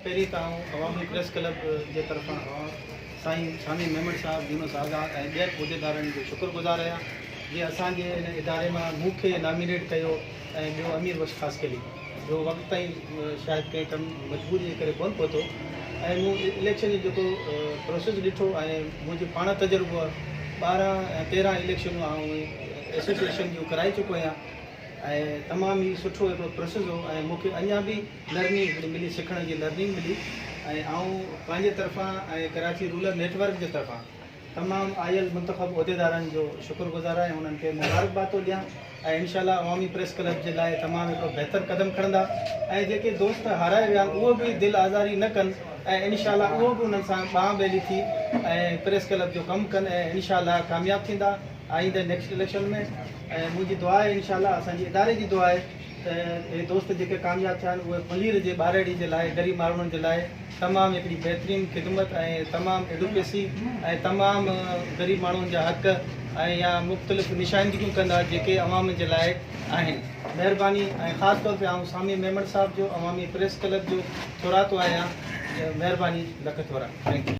पहिरीं त अवामी प्रेस क्लब जे तरफ़ां साईं शामी मेमण साहब यूनुस आज़ाद ऐं ॿियनि उहिदेदारनि जो शुक्रगुज़ार आहियां जीअं असांजे हिन इदारे मां मूंखे नॉमिनेट कयो ऐं ॿियो अमीर बख़्श ख़ासकली जो वक़्तु ताईं शायदि कंहिं कमु मजबूरी जे करे कोन पहुतो ऐं मूं इलेक्शन जो जेको प्रोसेस ॾिठो ऐं मुंहिंजो पाण तजुर्बो 12 ऐं 13 इलेक्शनूं एसोसिएशन जूं कराए चुको आहियां ऐं तमामु ई सुठो हिकिड़ो प्रोसेस हो ऐं मूंखे अञा बि लर्निंग मिली सिखण जी लर्निंग मिली ऐं पंहिंजे तरफ़ां ऐं कराची रूरल नेटवर्क जे तरफ़ां तमामु आयल मुंतख़ब उहिदेदारनि जो शुक्रगुज़ार आहियां उन्हनि खे मुबारकबाद थो ॾियां ऐं इनशाला अवामी प्रेस क्लब जे लाइ तमामु हिकिड़ो बहितर क़दम खणंदा ऐं जेके दोस्त हाराए विया उहो बि दिलि आज़ारी न कनि ऐं इनशाला उहो बि उन्हनि सां ॿांह ॿेली थी ऐं प्रेस क्लब जो कमु कनि ऐं इनशाला कामयाबु थींदा आईंदे नेक्स्ट इलेक्शन में ऐं मुंहिंजी दुआ आहे इनशाला असांजे इदारे जी दुआ आहे त हे दोस्त जेके कामयाबु थिया आहिनि उहे पलीर जे ॿारड़ी जे लाइ ग़रीब माण्हुनि जे लाइ तमामु हिकिड़ी बहितरीनु ख़िदमत ऐं तमामु एडुकेसी ऐं तमामु ग़रीब माण्हुनि जा हक़ ऐं या मुख़्तलिफ़ निशानदिगियूं कंदा जेके अवाम जे लाइ आहिनि महिरबानी ऐं ख़ासि तौर ते शामी मेमण साहब जो अवामी प्रेस क्लब जो थोरातो आहियां महिरबानी लख थोरा थैंक यू।